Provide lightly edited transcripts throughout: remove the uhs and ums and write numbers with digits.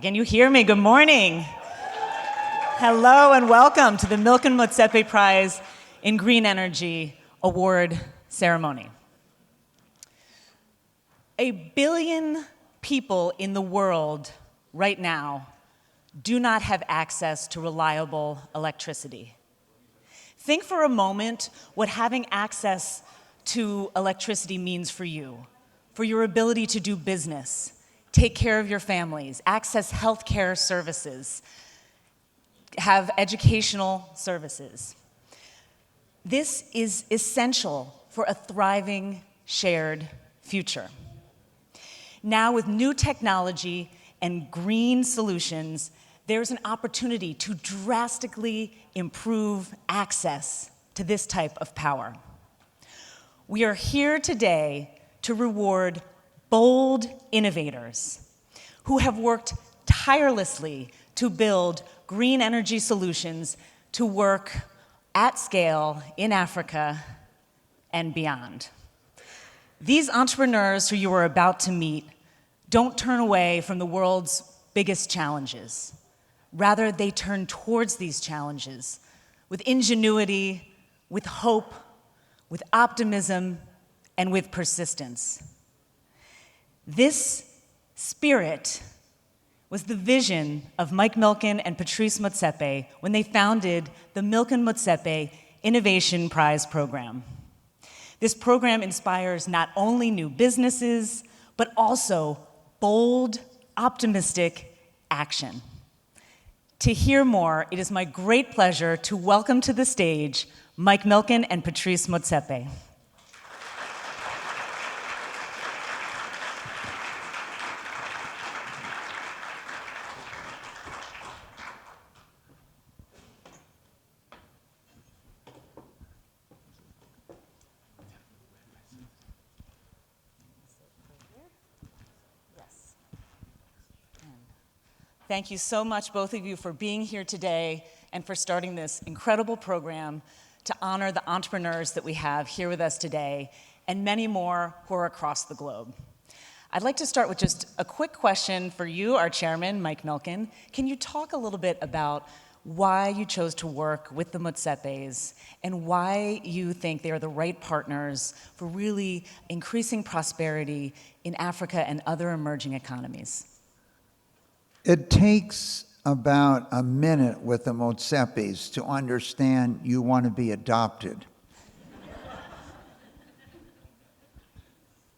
Can you hear me? Good morning. Hello and welcome to the Milken Motsepe Prize in Green Energy Award ceremony. 1 billion people in the world right now do not have access to reliable electricity. Think for a moment what having access to electricity means for you, for your ability to do business, take care of your families, access healthcare services, have educational services. This is essential for a thriving, shared future. Now, with new technology and green solutions, there's an opportunity to drastically improve access to this type of power. We are here today to reward bold innovators who have worked tirelessly to build green energy solutions to work at scale in Africa and beyond. These entrepreneurs who you are about to meet don't turn away from the world's biggest challenges. Rather, they turn towards these challenges with ingenuity, with hope, with optimism, and with persistence. This spirit was the vision of Mike Milken and Patrice Motsepe when they founded the Milken Motsepe Innovation Prize Program. This program inspires not only new businesses, but also bold, optimistic action. To hear more, it is my great pleasure to welcome to the stage Mike Milken and Patrice Motsepe. Thank you so much, both of you, for being here today and for starting this incredible program to honor the entrepreneurs that we have here with us today and many more who are across the globe. I'd like to start with just a quick question for you, our chairman, Mike Milken. Can you talk a little bit about why you chose to work with the Motsepes and why you think they are the right partners for really increasing prosperity in Africa and other emerging economies? It takes about a minute with the Motsepes to understand you want to be adopted.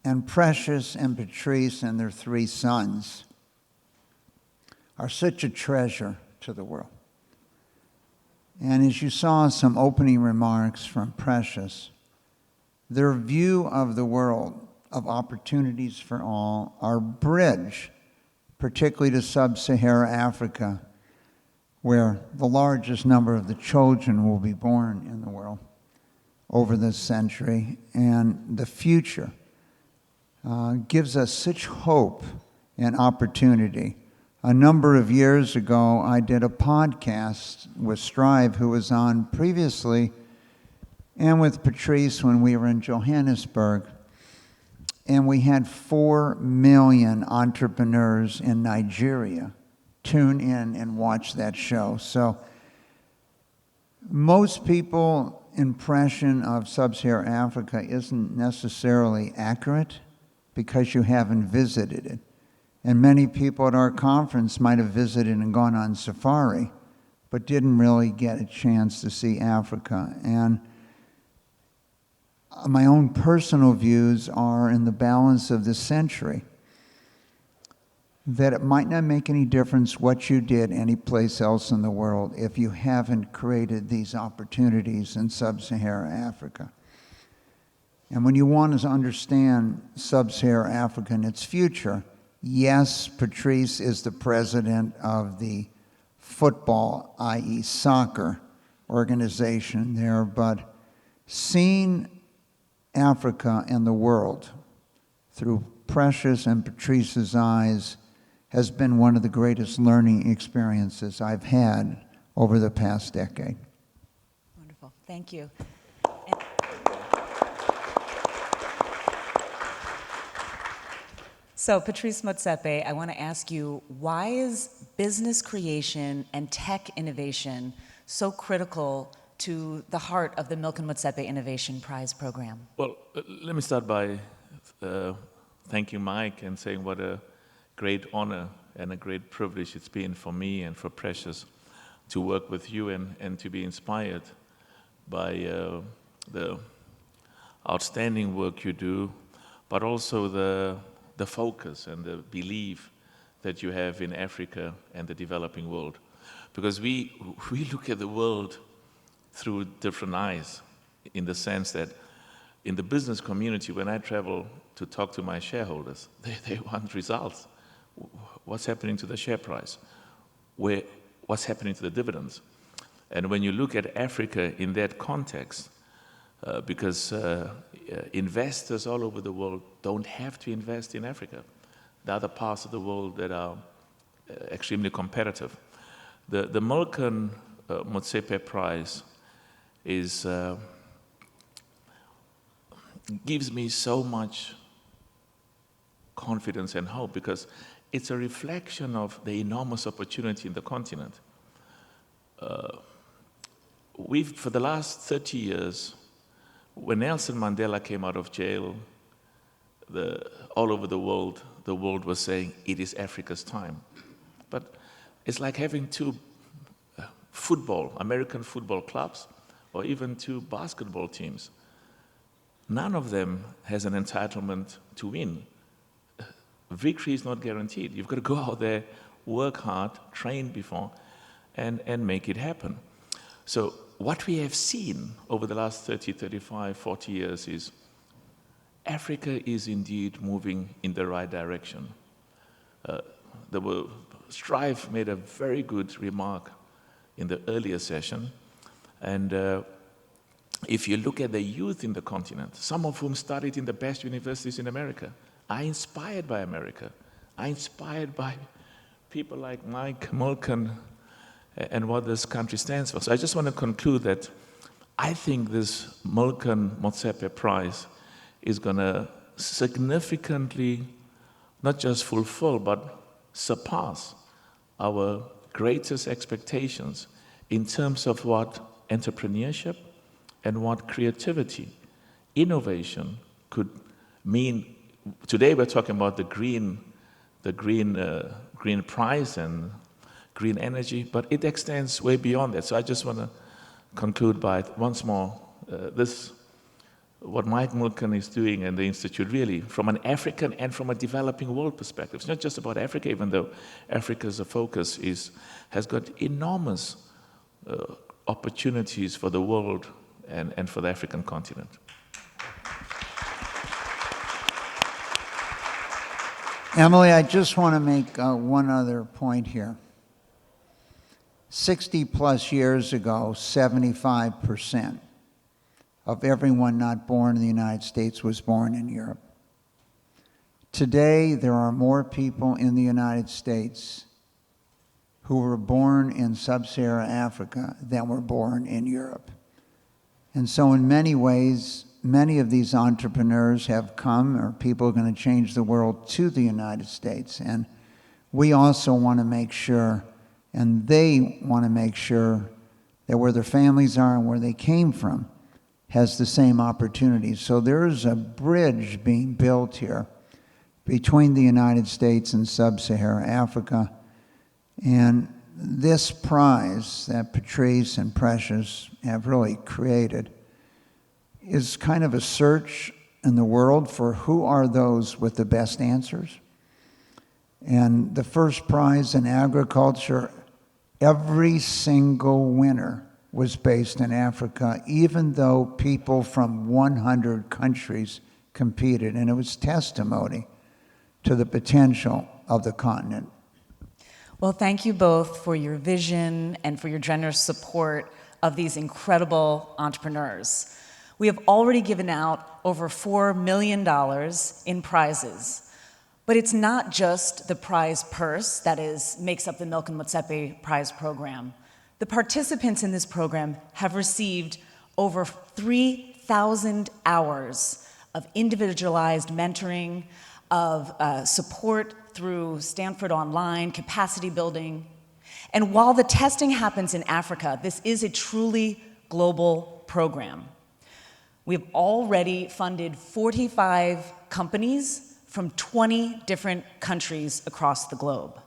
And Precious and Patrice and their 3 sons are such a treasure to the world. And as you saw some opening remarks from Precious, their view of the world of opportunities for all, our bridge, particularly to sub-Saharan Africa, where the largest number of the children will be born in the world over this century, and the future gives us such hope and opportunity. A number of years ago, I did a podcast with Strive, who was on previously, and with Patrice when we were in Johannesburg. And we had 4 million entrepreneurs in Nigeria tune in and watch that show. So most people's impression of sub-Saharan Africa isn't necessarily accurate because you haven't visited it. And many people at our conference might have visited and gone on safari, but didn't really get a chance to see Africa. And my own personal views are in the balance of this century that it might not make any difference what you did any place else in the world if you haven't created these opportunities in sub-Saharan Africa. And when you want to understand sub-Saharan Africa and its future, yes, Patrice is the president of the football, i.e. soccer, organization there, but seeing Africa and the world through Precious and Patrice's eyes has been one of the greatest learning experiences I've had over the past decade. Wonderful. Thank you. So, Patrice Motsepe, I want to ask you, why is business creation and tech innovation so critical to the heart of the Milken Motsepe Innovation Prize program? Well, let me start by thanking Mike and saying what a great honor and a great privilege it's been for me and for Precious to work with you and to be inspired by the outstanding work you do, but also the focus and the belief that you have in Africa and the developing world. Because we look at the world through different eyes, in the sense that in the business community, when I travel to talk to my shareholders, they want results. What's happening to the share price? What's happening to the dividends? And when you look at Africa in that context, because investors all over the world don't have to invest in Africa. There are other parts of the world that are extremely competitive. The Milken Motsepe Prize gives me so much confidence and hope, because it's a reflection of the enormous opportunity in the continent. For the last 30 years, when Nelson Mandela came out of jail, all over the world was saying, it is Africa's time. But it's like having two American football clubs, or even two basketball teams. None of them has an entitlement to win. Victory is not guaranteed. You've got to go out there, work hard, train before, and make it happen. So what we have seen over the last 30, 35, 40 years is Africa is indeed moving in the right direction. Strive made a very good remark in the earlier session, and if you look at the youth in the continent, some of whom studied in the best universities in America, are inspired by America, are inspired by people like Mike, Milken, and what this country stands for. So I just want to conclude that I think this Milken Motsepe Prize is going to significantly not just fulfill, but surpass our greatest expectations in terms of what entrepreneurship and what creativity, innovation could mean. Today we're talking about the green prize and green energy, but it extends way beyond that. So I just want to conclude by once more, what Mike Milken is doing and the Institute, really, from an African and from a developing world perspective. It's not just about Africa, even though Africa as a focus has got enormous opportunities for the world and for the African continent. Emily, I just want to make one other point here. 60 plus years ago, 75% of everyone not born in the United States was born in Europe. Today, there are more people in the United States who were born in sub-Saharan Africa than were born in Europe. And so in many ways, many of these entrepreneurs have come, or people are going to change the world, to the United States. And we also want to make sure, and they want to make sure, that where their families are and where they came from has the same opportunities. So there is a bridge being built here between the United States and sub-Saharan Africa. And this prize that Patrice and Precious have really created is kind of a search in the world for who are those with the best answers. And the first prize in agriculture, every single winner was based in Africa, even though people from 100 countries competed. And it was testimony to the potential of the continent. Well, thank you both for your vision and for your generous support of these incredible entrepreneurs. We have already given out over $4 million in prizes. But it's not just the prize purse that makes up the Milken Motsepe Prize program. The participants in this program have received over 3,000 hours of individualized mentoring, of support through Stanford Online, capacity building. And while the testing happens in Africa, this is a truly global program. We have already funded 45 companies from 20 different countries across the globe.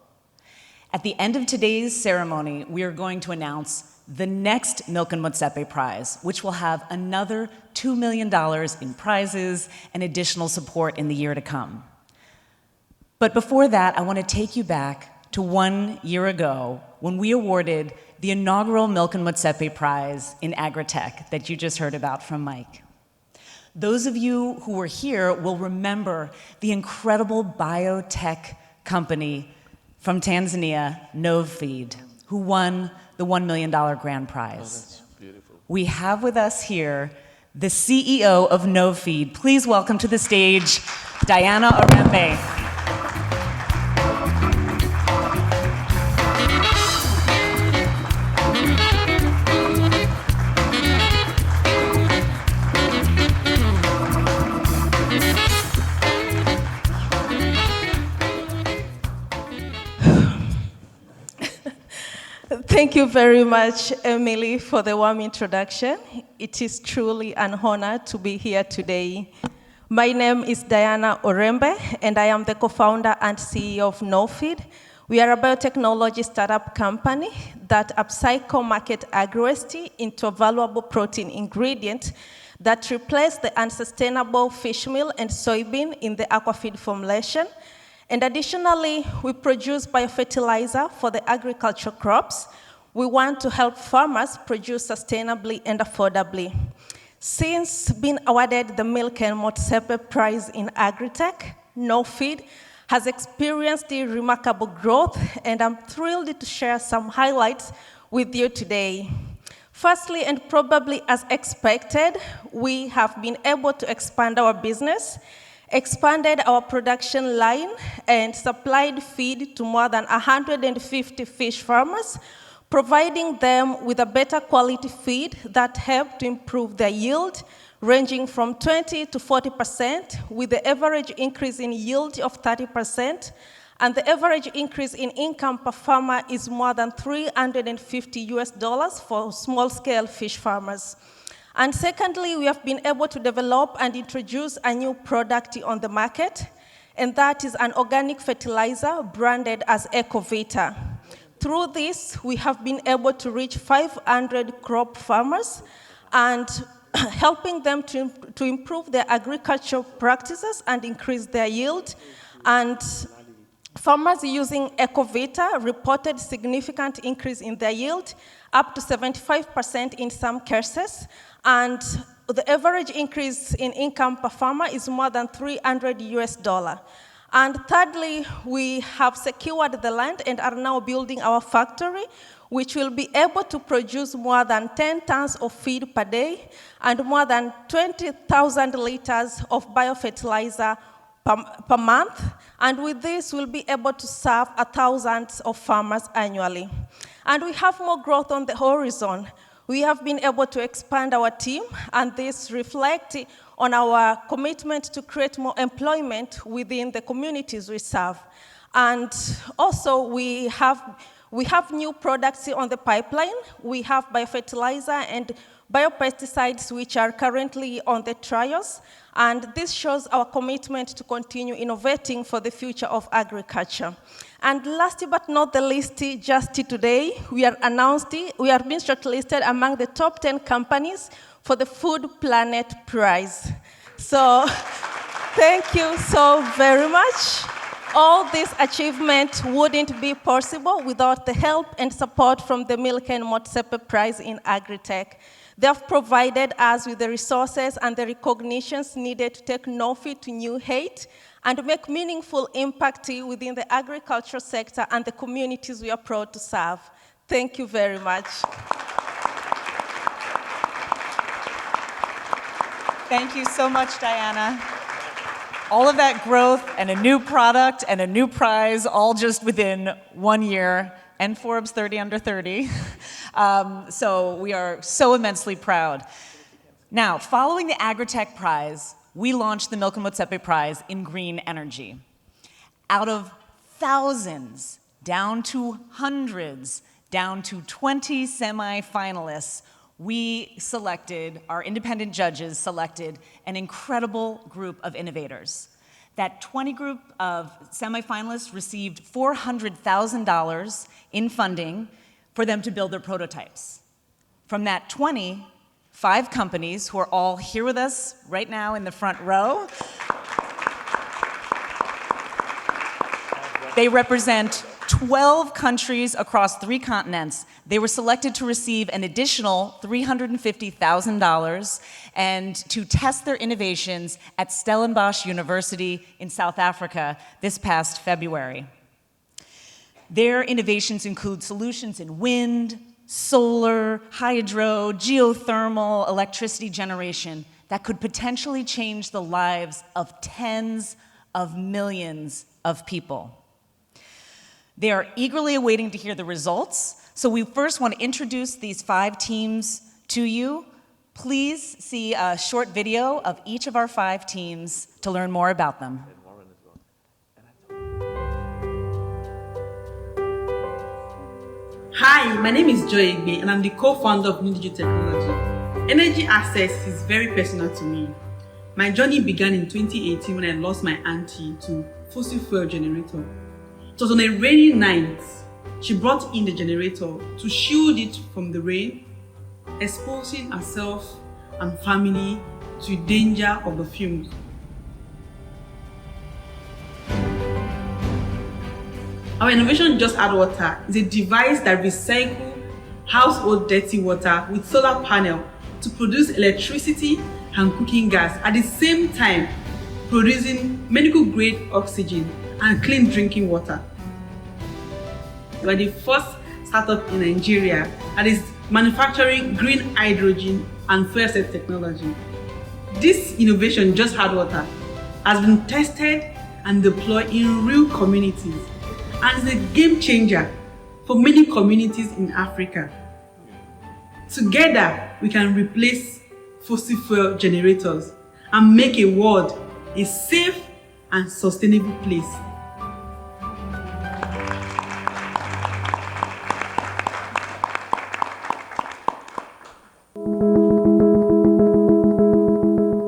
At the end of today's ceremony, we are going to announce the next Milken Motsepe Prize, which will have another $2 million in prizes and additional support in the year to come. But before that, I want to take you back to 1 year ago when we awarded the inaugural Milken Motsepe Prize in Agritech that you just heard about from Mike. Those of you who were here will remember the incredible biotech company from Tanzania, Novfeed, who won the $1 million grand prize. That's beautiful. We have with us here the CEO of Novfeed. Please welcome to the stage Diana Orembe. Thank you very much, Emily, for the warm introduction. It is truly an honor to be here today. My name is Diana Orembe, and I am the co-founder and CEO of Novfeed. We are a biotechnology startup company that upcycle market agri-waste into a valuable protein ingredient that replace the unsustainable fish meal and soybean in the aquafeed formulation. And additionally, we produce biofertilizer for the agricultural crops. We want to help farmers produce sustainably and affordably. Since being awarded the Milken Motsepe Prize in Agritech, Novfeed has experienced a remarkable growth, and I'm thrilled to share some highlights with you today. Firstly, and probably as expected, we have been able to expand our business, expanded our production line, and supplied feed to more than 150 fish farmers, providing them with a better quality feed that helped to improve their yield, ranging from 20 to 40%, with the average increase in yield of 30%, and the average increase in income per farmer is more than $350 for small-scale fish farmers. And secondly, we have been able to develop and introduce a new product on the market, and that is an organic fertilizer branded as EcoVita. Through this, we have been able to reach 500 crop farmers and helping them to improve their agricultural practices and increase their yield. And farmers using EcoVita reported significant increase in their yield, up to 75% in some cases. And the average increase in income per farmer is more than $300. And thirdly, we have secured the land and are now building our factory, which will be able to produce more than 10 tons of feed per day and more than 20,000 liters of biofertilizer per month. And with this, we'll be able to serve 1,000 of farmers annually. And we have more growth on the horizon. We have been able to expand our team, and this reflects on our commitment to create more employment within the communities we serve. And also, we have new products on the pipeline. We have biofertilizer and biopesticides which are currently on the trials, and this shows our commitment to continue innovating for the future of agriculture. And last but not the least, just today, we are being shortlisted among the top 10 companies for the Food Planet Prize. So thank you so very much. All this achievement wouldn't be possible without the help and support from the Milken Motsepe Prize in Agritech. They have provided us with the resources and the recognitions needed to take Novfeed to new heights and make meaningful impact within the agriculture sector and the communities we are proud to serve. Thank you very much. Thank you so much, Diana. All of that growth and a new product and a new prize, all just within 1 year, and Forbes 30 under 30. So we are so immensely proud. Now, following the Agritech Prize, we launched the Milken Motsepe Prize in green energy. Out of thousands, down to hundreds, down to 20 semi-finalists, our independent judges selected an incredible group of innovators. That 20 group of semi-finalists received $400,000 in funding for them to build their prototypes. From that 20, 5 companies who are all here with us right now in the front row, they represent 12 countries across 3 continents. They were selected to receive an additional $350,000 and to test their innovations at Stellenbosch University in South Africa this past February. Their innovations include solutions in wind, solar, hydro, geothermal, electricity generation that could potentially change the lives of tens of millions of people. They are eagerly awaiting to hear the results, so we first want to introduce these 5 teams to you. Please see a short video of each of our 5 teams to learn more about them. Hi, my name is Joy Egbe and I'm the co-founder of New Digital Technology. Energy access is very personal to me. My journey began in 2018 when I lost my auntie to fossil fuel generator. It was on a rainy night. She brought in the generator to shield it from the rain, exposing herself and family to danger of the fumes. Our innovation, Just Add Water, is a device that recycles household dirty water with solar panel to produce electricity and cooking gas, at the same time producing medical-grade oxygen and clean drinking water. We are the first startup in Nigeria that is manufacturing green hydrogen and fuel cell technology. This innovation, Just Add Water, has been tested and deployed in real communities and is a game changer for many communities in Africa. Together, we can replace fossil fuel generators and make a world a safe and sustainable place.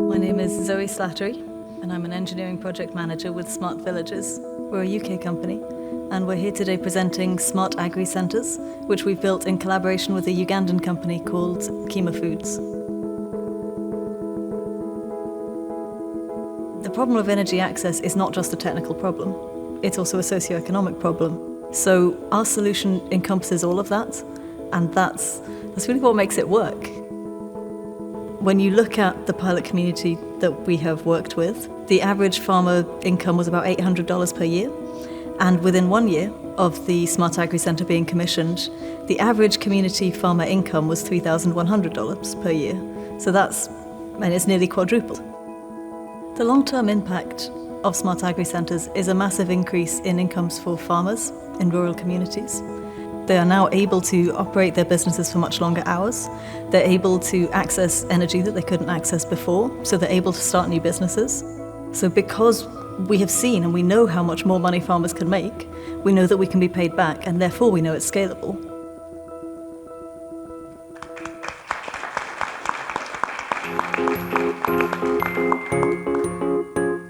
My name is Zoe Slattery, and I'm an engineering project manager with Smart Villages. We're a UK company, and we're here today presenting Smart Agri Centres, which we've built in collaboration with a Ugandan company called Kima Foods. The problem of energy access is not just a technical problem, it's also a socio-economic problem. So our solution encompasses all of that, and that's really what makes it work. When you look at the pilot community that we have worked with, the average farmer income was about $800 per year. And within 1 year of the Smart Agri Centre being commissioned, the average community farmer income was $3,100 per year. So it's nearly quadrupled. The long-term impact of Smart Agri Centres is a massive increase in incomes for farmers in rural communities. They are now able to operate their businesses for much longer hours. They're able to access energy that they couldn't access before, so they're able to start new businesses. So because we have seen and we know how much more money farmers can make, we know that we can be paid back, and therefore we know it's scalable.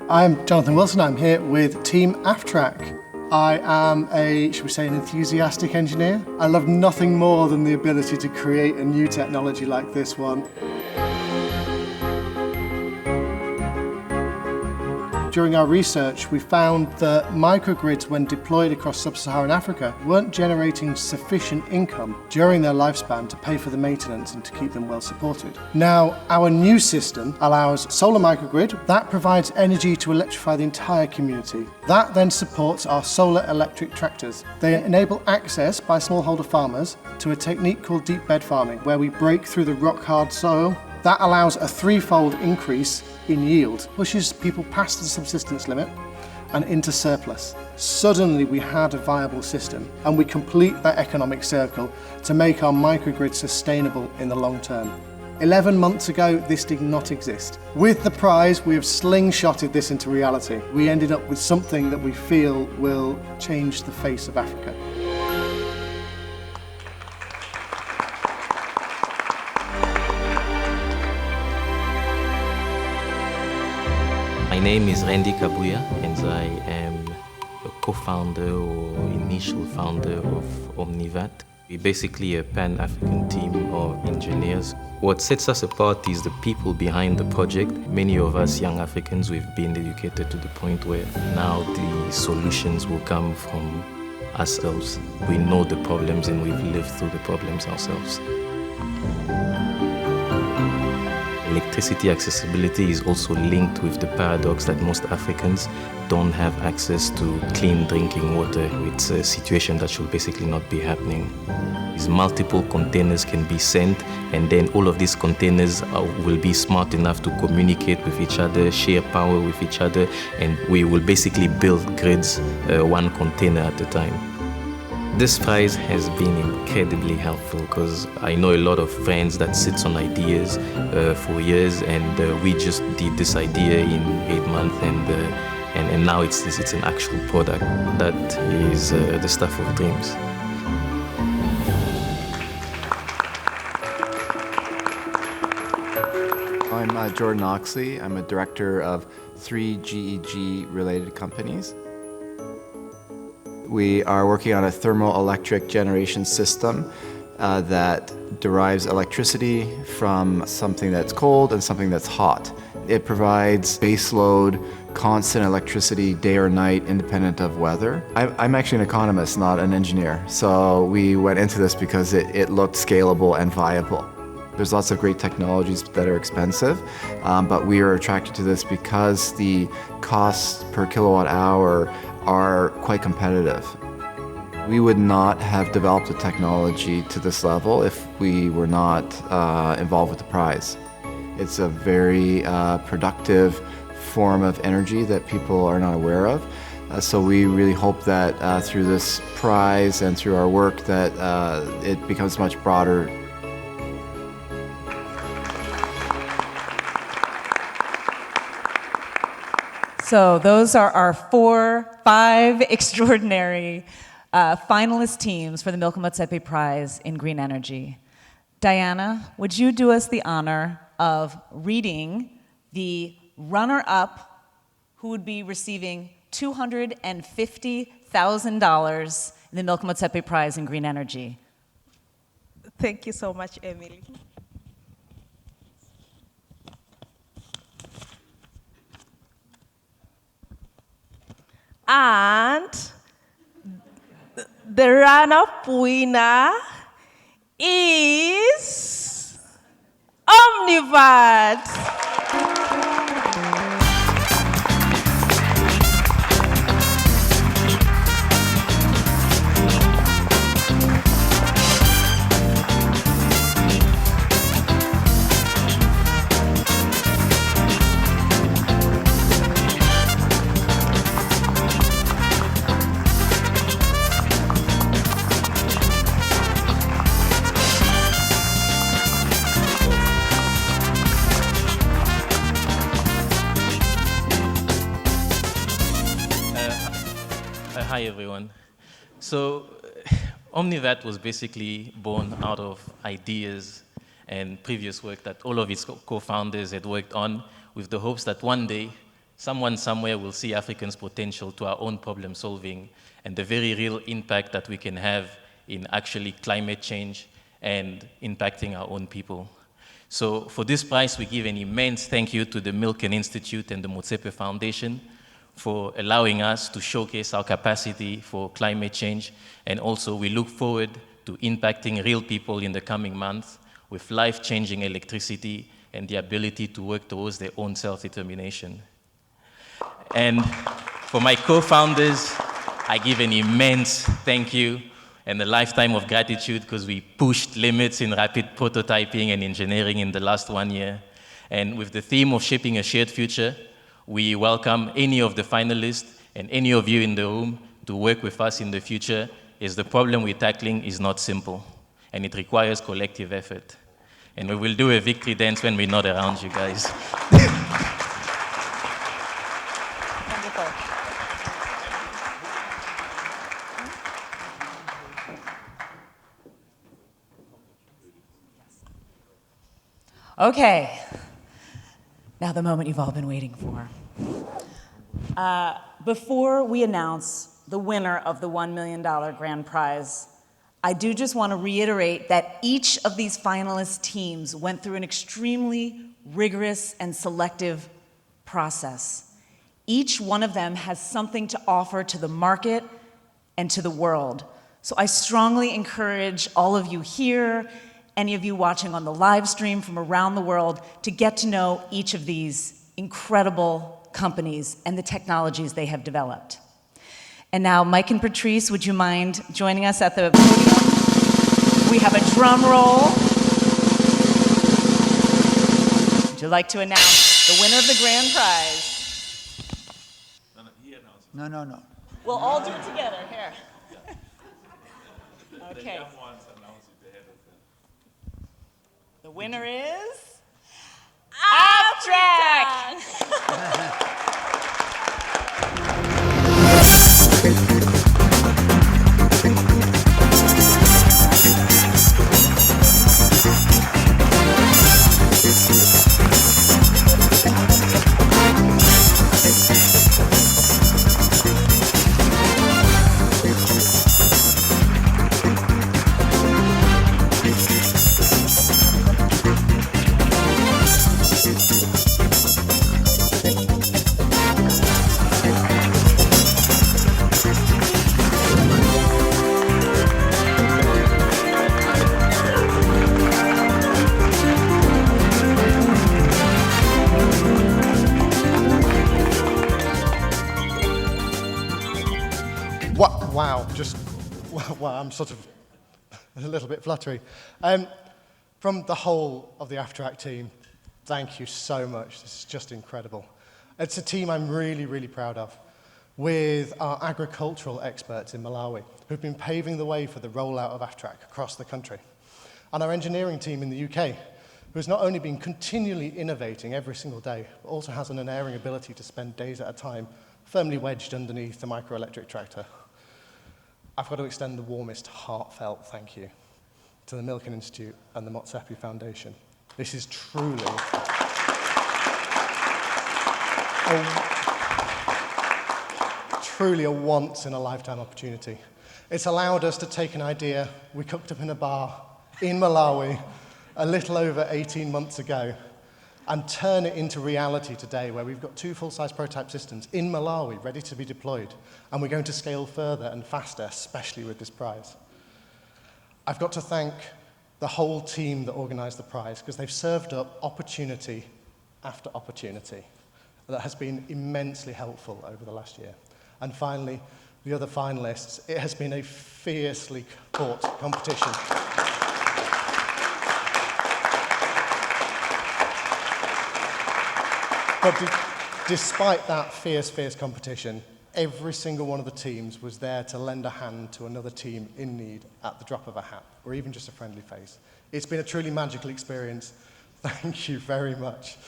I'm Jonathan Wilson. I'm here with Team AFTRAC. I am an enthusiastic engineer. I love nothing more than the ability to create a new technology like this one. During our research, we found that microgrids, when deployed across sub-Saharan Africa, weren't generating sufficient income during their lifespan to pay for the maintenance and to keep them well supported. Now, our new system allows solar microgrid that provides energy to electrify the entire community. That then supports our solar electric tractors. They enable access by smallholder farmers to a technique called deep bed farming, where we break through the rock-hard soil. That allows a 3-fold increase in yield, pushes people past the subsistence limit and into surplus. Suddenly we had a viable system, and we complete that economic circle to make our microgrid sustainable in the long term. 11 months ago, this did not exist. With the prize, we have slingshotted this into reality. We ended up with something that we feel will change the face of Africa. My name is Randy Kabuya, and I am a co-founder or initial founder of Omnivat. We're basically a pan-African team of engineers. What sets us apart is the people behind the project. Many of us young Africans, we've been educated to the point where now the solutions will come from ourselves. We know the problems and we've lived through the problems ourselves. Electricity accessibility is also linked with the paradox that most Africans don't have access to clean drinking water. It's a situation that should basically not be happening. These multiple containers can be sent, and then all of these containers will be smart enough to communicate with each other, share power with each other, and we will basically build grids one container at a time. This prize has been incredibly helpful because I know a lot of friends that sits on ideas for years, and we just did this idea in 8 months, and now it's an actual product that is the stuff of dreams. I'm Jordan Oxley. I'm a director of 3 GEG-related companies. We are working on a thermoelectric generation system that derives electricity from something that's cold and something that's hot. It provides baseload, constant electricity day or night, independent of weather. I'm actually an economist, not an engineer, so we went into this because it looked scalable and viable. There's lots of great technologies that are expensive, but we are attracted to this because the costs per kilowatt hour are quite competitive. We would not have developed the technology to this level if we were not involved with the prize. It's a very productive form of energy that people are not aware of. So we really hope that through this prize and through our work that it becomes much broader. So those are our 5 extraordinary finalist teams for the Milken Motsepe Prize in Green Energy. Diana, would you do us the honor of reading the runner-up who would be receiving $250,000 in the Milken Motsepe Prize in Green Energy? Thank you so much, Emily. And the runner-up winner is Omnivat. Hi everyone. So Omnivat was basically born out of ideas and previous work that all of its co-founders had worked on, with the hopes that one day someone somewhere will see Africans' potential to our own problem solving and the very real impact that we can have in actually climate change and impacting our own people. So for this prize, we give an immense thank you to the Milken Institute and the Motsepe Foundation for allowing us to showcase our capacity for climate change. And also we look forward to impacting real people in the coming months with life-changing electricity and the ability to work towards their own self-determination. And for my co-founders, I give an immense thank you and a lifetime of gratitude because we pushed limits in rapid prototyping and engineering in the last 1 year. And with the theme of shaping a shared future, we welcome any of the finalists and any of you in the room to work with us in the future, as the problem we're tackling is not simple and it requires collective effort. And we will do a victory dance when we're not around you guys. Okay, now the moment you've all been waiting for. Before we announce the winner of the $1 million grand prize, I do just want to reiterate that each of these finalist teams went through an extremely rigorous and selective process. Each one of them has something to offer to the market and to the world. So I strongly encourage all of you here, any of you watching on the live stream from around the world, to get to know each of these incredible companies and the technologies they have developed. And now, Mike and Patrice, would you mind joining us at the podium? We have a drum roll. Would you like to announce the winner of the grand prize? No. We'll all do it together, here. Okay. The winner is Abstract! Wow, I'm sort of a little bit fluttery. From the whole of the Abstract team, thank you so much. This is just incredible. It's a team I'm really, really proud of, with our agricultural experts in Malawi, who've been paving the way for the rollout of Abstract across the country, and our engineering team in the UK, who's not only been continually innovating every single day, but also has an unerring ability to spend days at a time firmly wedged underneath the microelectric tractor. I've got to extend the warmest, heartfelt thank you to the Milken Institute and the Motsepe Foundation. This is truly a once-in-a-lifetime opportunity. It's allowed us to take an idea we cooked up in a bar in Malawi a little over 18 months ago and turn it into reality today, where we've got 2 full-size prototype systems in Malawi ready to be deployed, and we're going to scale further and faster, especially with this prize. I've got to thank the whole team that organised the prize, because they've served up opportunity after opportunity that has been immensely helpful over the last year. And finally, the other finalists, it has been a fiercely fought competition. But despite that fierce competition, every single one of the teams was there to lend a hand to another team in need at the drop of a hat, or even just a friendly face. It's been a truly magical experience. Thank you very much.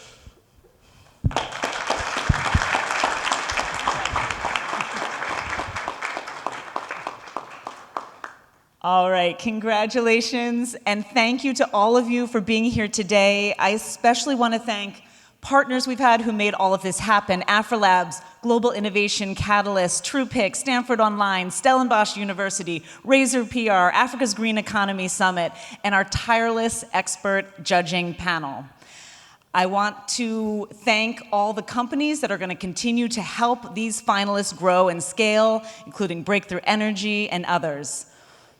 All right, congratulations, and thank you to all of you for being here today. I especially want to thank partners we've had who made all of this happen: AfriLabs, Global Innovation Catalyst, TruePic, Stanford Online, Stellenbosch University, Razor PR, Africa's Green Economy Summit, and our tireless expert judging panel. I want to thank all the companies that are going to continue to help these finalists grow and scale, including Breakthrough Energy and others.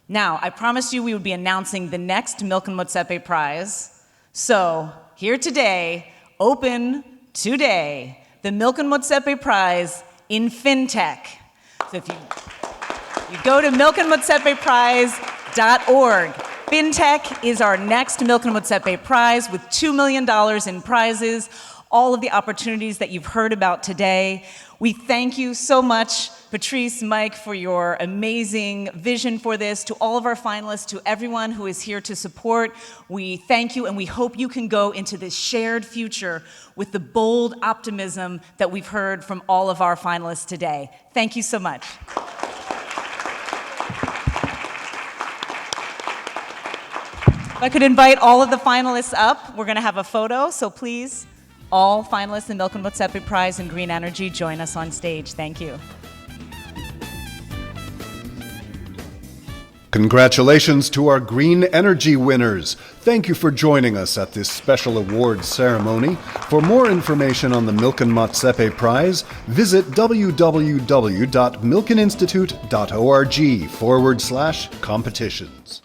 Now, I promised you we would be announcing the next Milken Motsepe Prize. So, here today, open today, the Milken Motsepe Prize in FinTech. So if you go to milkenmotsepeprize.org, FinTech is our next Milken Motsepe Prize with $2 million in prizes, all of the opportunities that you've heard about today. We thank you so much Patrice, Mike, for your amazing vision for this, to all of our finalists, to everyone who is here to support. We thank you, and we hope you can go into this shared future with the bold optimism that we've heard from all of our finalists today. Thank you so much. If I could invite all of the finalists up, we're going to have a photo, so please, all finalists in Milken Motsepe Prize in Green Energy, join us on stage. Thank you. Congratulations to our green energy winners. Thank you for joining us at this special awards ceremony. For more information on the Milken Motsepe Prize, visit www.milkeninstitute.org/competitions.